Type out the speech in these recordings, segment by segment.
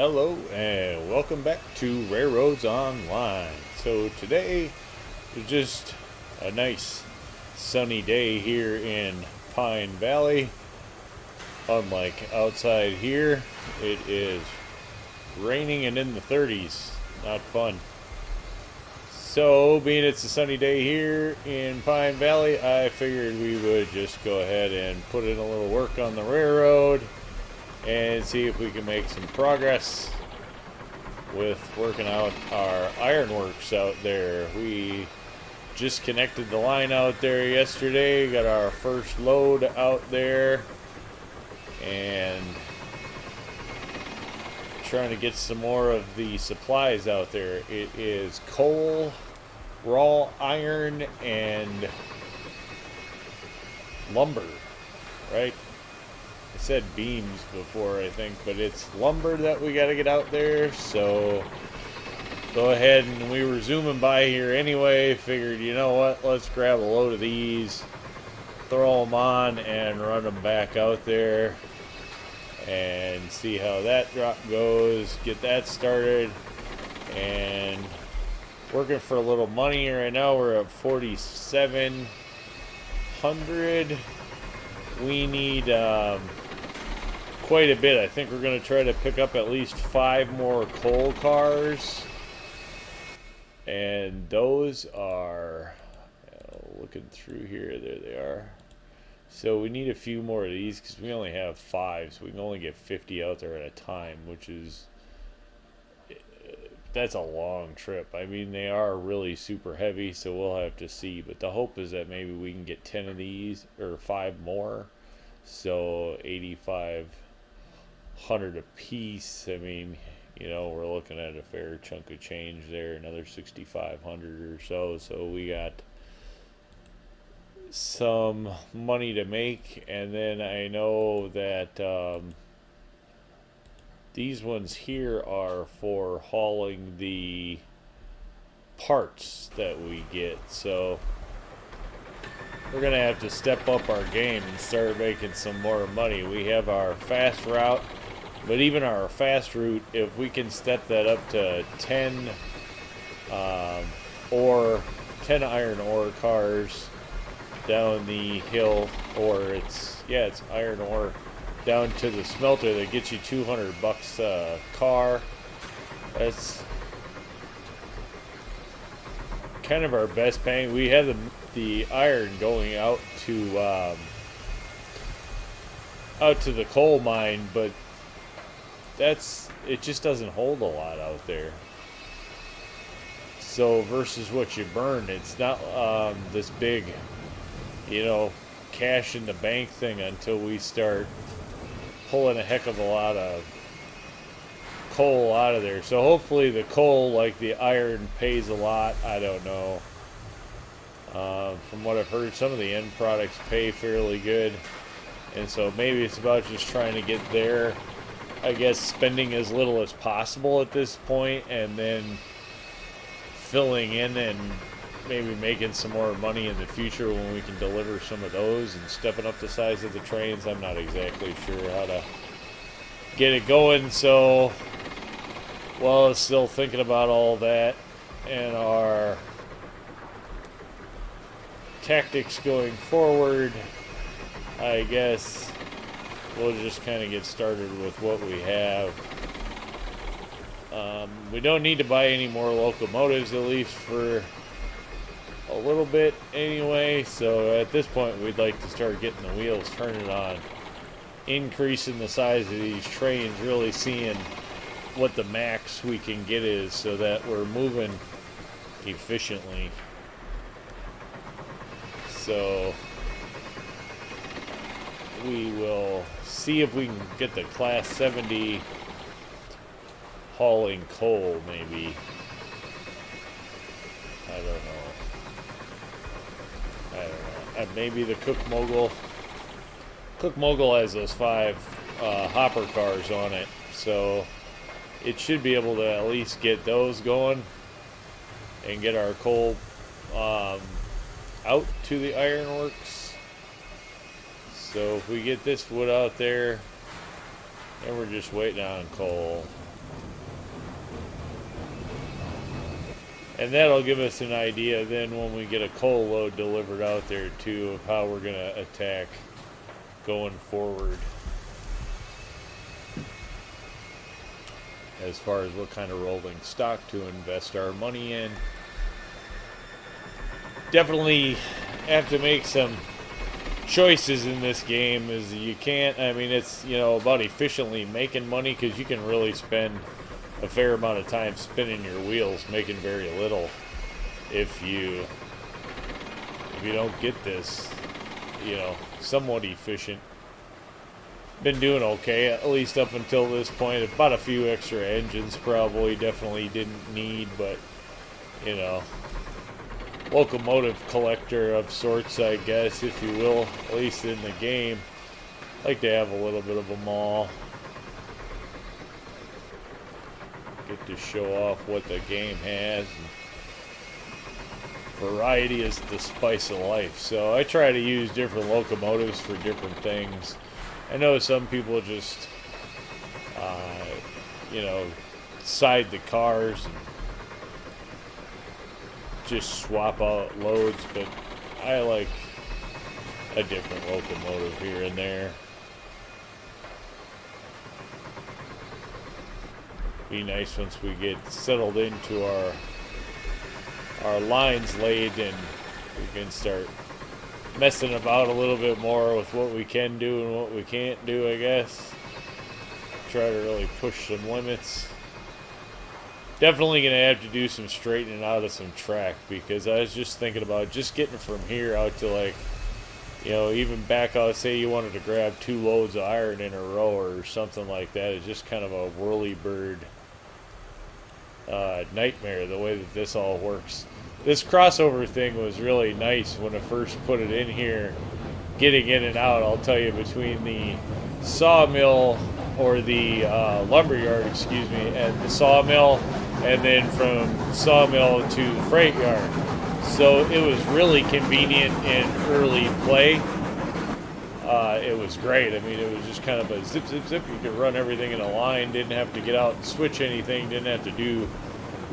Hello and welcome back to RailRoads Online. So today is just a nice sunny day here in Pine Valley. Unlike outside here, it is raining and in the 30s. Not fun. So, being it's a sunny day here in Pine Valley, I figured we would just go ahead and put in a little work on the railroad and see if we can make some progress with working out our ironworks out there. We just connected the line out there yesterday, got our first load out there, and trying to get some more of the supplies out there. It is coal, raw iron, and lumber, right? I said beams before, I think, but it's lumber that we got to get out there. So go ahead, and we were zooming by here anyway. Figured, you know what, let's grab a load of these, throw them on, and run them back out there and see how that drop goes. Get that started, and working for a little money right now. We're at 4,700. We need quite a bit. I think we're going to try to pick up at least 5 more coal cars, and those are looking through here. There they are. So we need a few more of these because we only have 5, so we can only get 50 out there at a time, which is that's a long trip. I mean, they are really super heavy, so we'll have to see, but the hope is that maybe we can get 10 of these or 5 more, so 8,500 a piece. I mean, you know, we're looking at a fair chunk of change there, another 6,500 or so. So we got some money to make. And then I know that these ones here are for hauling the parts that we get. So we're going to have to step up our game and start making some more money. We have our fast route, but even our fast route, if we can step that up to 10 iron ore cars down the hill, or it's iron ore down to the smelter that gets you $200 a car. That's kind of our best paying. We have the iron going out to the coal mine, but it just doesn't hold a lot out there. So versus what you burn, it's not this big, cash in the bank thing until we start pulling a heck of a lot of coal out of there. So hopefully the coal, like the iron, pays a lot. I don't know. From what I've heard, some of the end products pay fairly good, and so maybe it's about just trying to get there. I guess spending as little as possible at this point, and then filling in and maybe making some more money in the future when we can deliver some of those and stepping up the size of the trains. I'm not exactly sure how to get it going, so while still thinking about all that and our tactics going forward, I guess we'll just kind of get started with what we have. We don't need to buy any more locomotives, at least for a little bit anyway. So at this point, we'd like to start getting the wheels turning on, increasing the size of these trains, really seeing what the max we can get is so that we're moving efficiently. So we will see if we can get the Class 70 hauling coal, maybe. I don't know. Maybe the Cook Mogul. Cook Mogul has those 5 hopper cars on it, so it should be able to at least get those going and get our coal out to the ironworks. So if we get this wood out there, and we're just waiting on coal. And that'll give us an idea then when we get a coal load delivered out there too of how we're going to attack going forward. As far as what kind of rolling stock to invest our money in. Definitely have to make some choices in this game. Is you can't, I mean, it's, you know, about efficiently making money, because you can really spend a fair amount of time spinning your wheels making very little if you don't get this, you know, somewhat efficient. Been doing okay, at least up until this point. About a few extra engines probably definitely didn't need, but, you know, locomotive collector of sorts, I guess, if you will, at least in the game. Like to have a little bit of them all. Get to show off what the game has. Variety is the spice of life. So I try to use different locomotives for different things. I know some people just, you know, side the cars and just swap out loads, but I like a different locomotive here and there. Be nice once we get settled into our lines laid and we can start messing about a little bit more with what we can do and what we can't do, I guess. Try to really push some limits. Definitely going to have to do some straightening out of some track, because I was just thinking about just getting from here out to, like, you know, even back out, say you wanted to grab 2 loads of iron in a row or something like that. It's just kind of a whirly-bird nightmare the way that this all works. This crossover thing was really nice when I first put it in here. Getting in and out, I'll tell you, between the sawmill or the lumberyard, excuse me, and the sawmill, and then from sawmill to the freight yard. So it was really convenient in early play. It was great. I mean, it was just kind of a zip, zip, zip. You could run everything in a line, didn't have to get out and switch anything, didn't have to do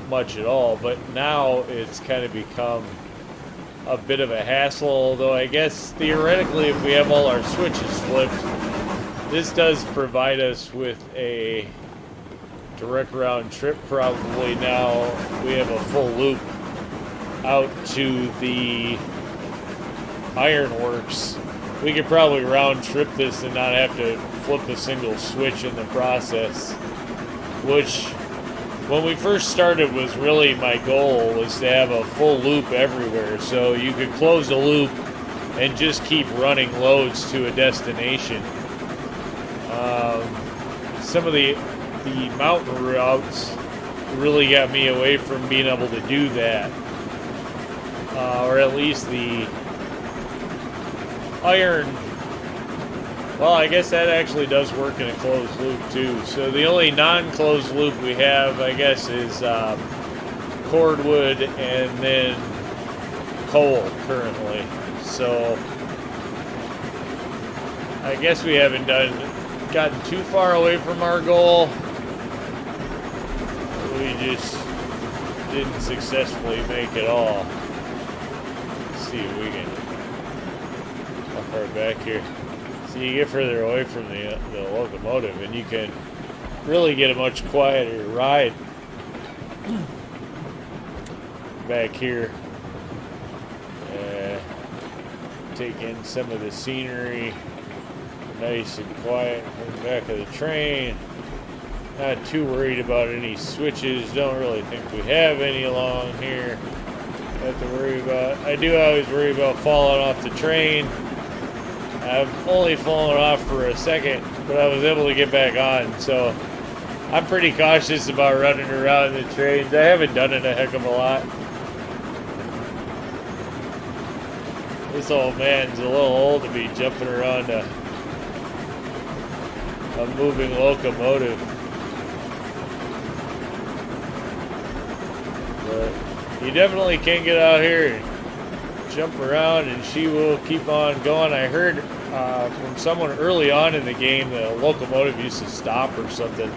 much at all. But now it's kind of become a bit of a hassle, although I guess theoretically if we have all our switches flipped, this does provide us with a direct round trip probably. Now we have a full loop out to the ironworks. We could probably round trip this and not have to flip a single switch in the process, which when we first started was really my goal, was to have a full loop everywhere, so you could close the loop and just keep running loads to a destination. Some of the mountain routes really got me away from being able to do that, or at least the iron. Well, I guess that actually does work in a closed loop too. So the only non-closed loop we have, I guess, is cordwood and then coal currently. So I guess we haven't gotten too far away from our goal. We just didn't successfully make it all. Let's see if we can. How far back here? So you get further away from the locomotive, and you can really get a much quieter ride back here. Take in some of the scenery, nice and quiet from the back of the train. Not too worried about any switches. Don't really think we have any along here. Have to worry about. I do always worry about falling off the train. I've only fallen off for a second, but I was able to get back on, so I'm pretty cautious about running around the trains. I haven't done it a heck of a lot. This old man's a little old to be jumping around a moving locomotive. But you definitely can get out here and jump around, and she will keep on going. I heard from someone early on in the game the locomotive used to stop or something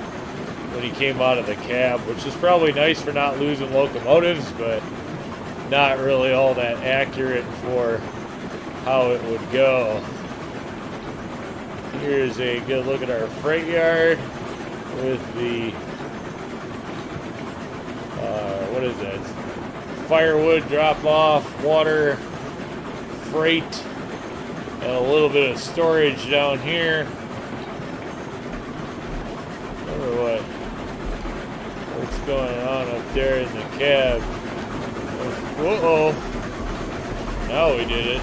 when he came out of the cab, which is probably nice for not losing locomotives, but not really all that accurate for how it would go. Here's a good look at our freight yard with the, what is that? Firewood drop off, water, freight, and a little bit of storage down here. Wonder what's going on up there in the cab. Uh-oh. Now we did it.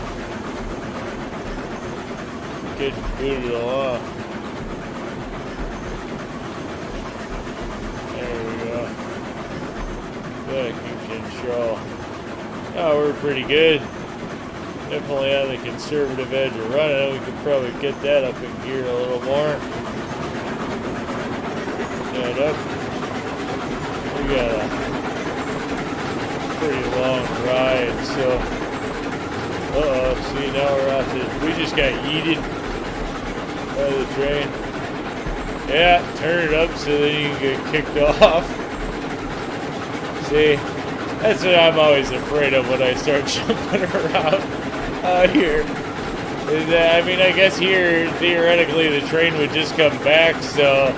Getting booted along. There we go. Back in control. Oh, we're pretty good. Definitely on the conservative edge of running. We could probably get that up in gear a little more. That up. We got a pretty long ride, so. Uh-oh, see, now we're out to. We just got yeeted by the train. Yeah, turn it up so then you can get kicked off. See, that's what I'm always afraid of when I start jumping around out here. Is that, I mean, I guess here, theoretically, the train would just come back, so,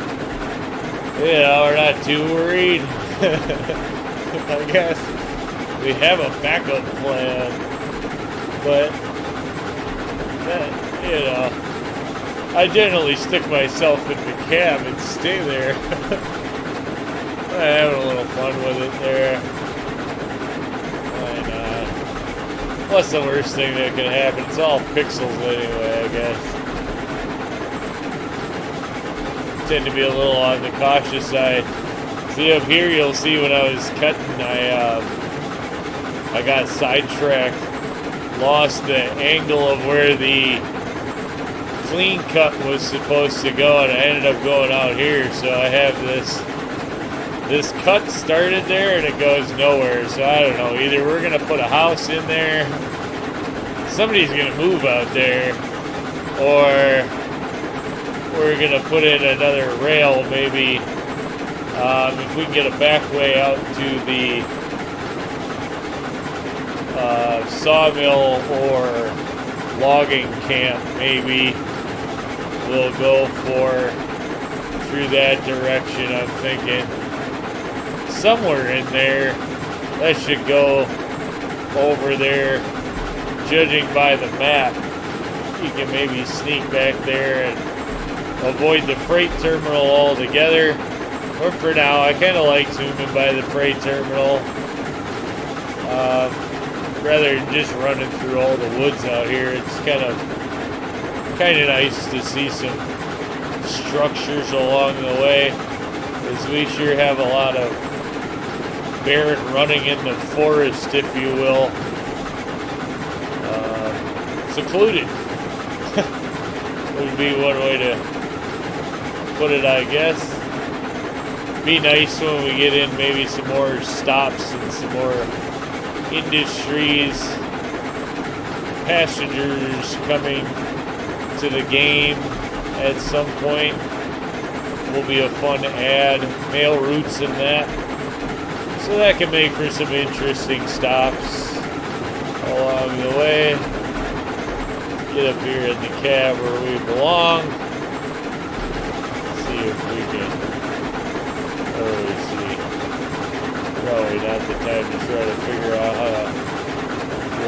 you know, we're not too worried. I guess we have a backup plan, but, you know, I generally stick myself in the cab and stay there. I'm having a little fun with it there. Why not? What's the worst thing that could happen? It's all pixels anyway, I guess. Tend to be a little on the cautious side. See up here, you'll see when I was cutting, I got sidetracked, lost the angle of where the clean cut was supposed to go, and I ended up going out here, so I have this cut started there and it goes nowhere. So I don't know, either we're gonna put a house in there, somebody's gonna move out there, or we're gonna put in another rail maybe. If we can get a back way out to the sawmill or logging camp, maybe we'll go through that direction. I'm thinking somewhere in there that should go over there. Judging by the map, you can maybe sneak back there and avoid the freight terminal altogether. Or for now, I kind of like zooming by the freight terminal rather than just running through all the woods out here. It's kind of nice to see some structures along the way, as we sure have a lot of barren running in the forest, if you will. Secluded would be one way to put it, I guess. Be nice when we get in maybe some more stops and some more industries, passengers coming to the game at some point. Will be a fun ad, mail routes and that. So that can make for some interesting stops along the way. Get up here in the cab where we belong. See if we can. Oh, we see. Probably not the time to try to figure out how to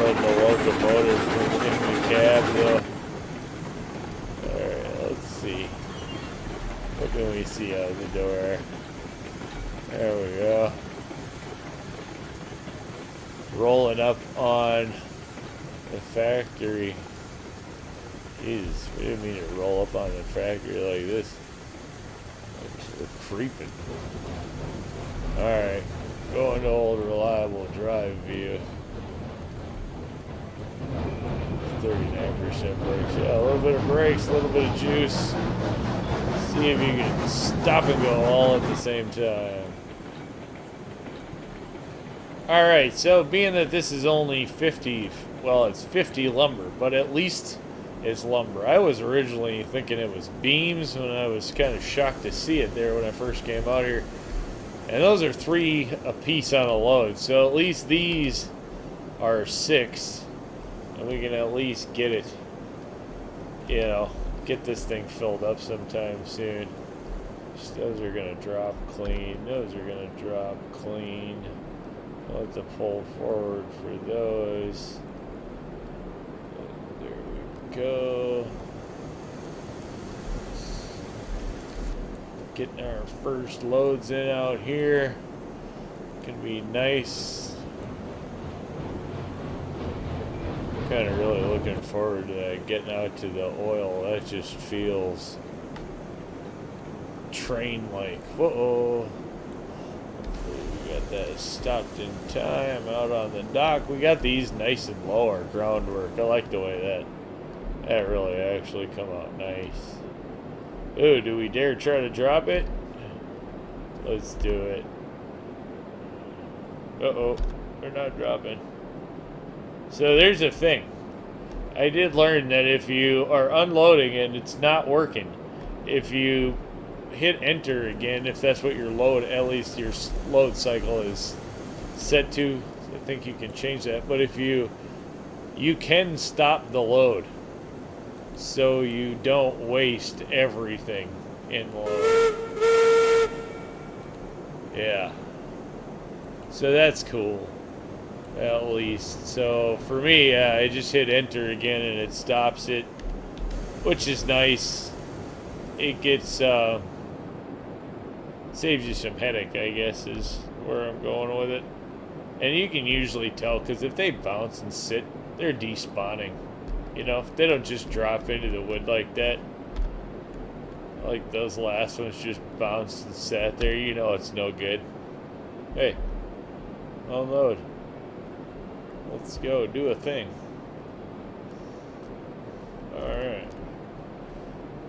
run the locomotive from in the cab, though. Alright, let's see. What can we see out the door? There we go. Rolling up on the factory. Jesus, we didn't mean to roll up on the factory like this. We're creeping. Alright, going to old reliable drive view. 39% brakes. Yeah, a little bit of brakes, a little bit of juice. See if you can stop and go all at the same time. Alright, so being that this is only 50, well, it's 50 lumber, but at least it's lumber. I was originally thinking it was beams when I was kind of shocked to see it there when I first came out here. And those are 3 a piece on a load. So at least these are 6. And we can at least get it, you know, get this thing filled up sometime soon. Those are going to drop clean. Those are going to drop clean. I'll have to pull forward for those. There we go. Getting our first loads in out here. Can be nice. Kind of really looking forward to that, getting out to the oil. That just feels train-like. Whoa. We got that stopped in time out on the dock. We got these nice and low, our groundwork. I like the way that really actually come out nice. Ooh, do we dare try to drop it? Let's do it. Uh-oh, we're not dropping. So there's a thing. I did learn that if you are unloading and it's not working, if you hit enter again, if that's what your load, at least your load cycle is set to, I think you can change that, but if you can stop the load so you don't waste everything in the load. Yeah. So that's cool. At least. So for me, I just hit enter again and it stops it, which is nice. It gets saves you some headache, I guess, is where I'm going with it. And you can usually tell because if they bounce and sit, they're despawning. You know, if they don't just drop into the wood like that, like those last ones just bounced and sat there, you know it's no good. Hey, unload. Let's go, do a thing. Alright.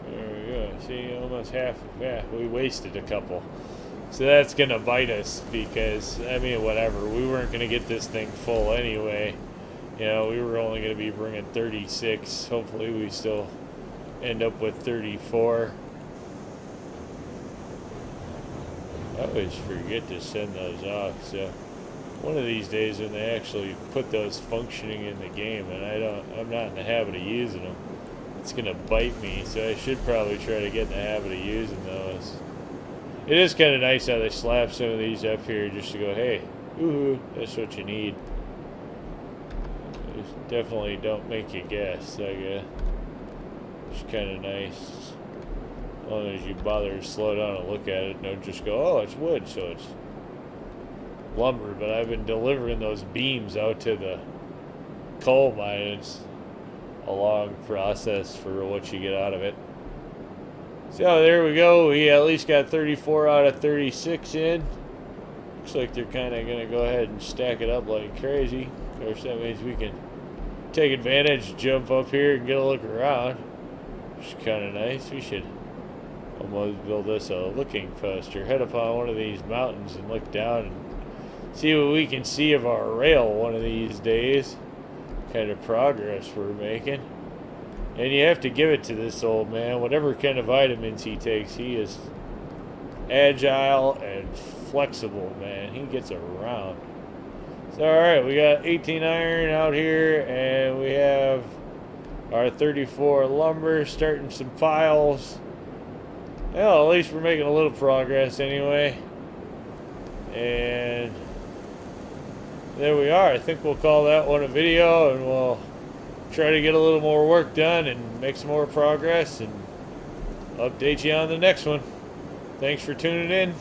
There we go. See, almost half. Yeah, we wasted a couple. So that's going to bite us because, I mean, whatever. We weren't going to get this thing full anyway. You know, we were only going to be bringing 36. Hopefully we still end up with 34. I always forget to send those off, so one of these days when they actually put those functioning in the game, and I'm not in the habit of using them, it's gonna bite me. So I should probably try to get in the habit of using those. It is kind of nice how they slap some of these up here just to go, hey, ooh, that's what you need. Definitely don't make you guess, I guess. It's kind of nice. As long as you bother to slow down and look at it, don't just go, oh, it's wood, so it's lumber. But I've been delivering those beams out to the coal mine. It's a long process for what you get out of it. So there we go. We at least got 34 out of 36 in. Looks like they're kind of going to go ahead and stack it up like crazy. Of course, that means we can take advantage, jump up here and get a look around. Which is kind of nice. We should almost build us a looking post or head up on one of these mountains and look down and see what we can see of our rail one of these days. Kind of progress we're making. And you have to give it to this old man. Whatever kind of vitamins he takes, he is agile and flexible, man. He gets around. So, alright, we got 18 iron out here, and we have our 34 lumber, starting some piles. Well, at least we're making a little progress anyway. And there we are. I think we'll call that one a video, and we'll try to get a little more work done and make some more progress and update you on the next one. Thanks for tuning in.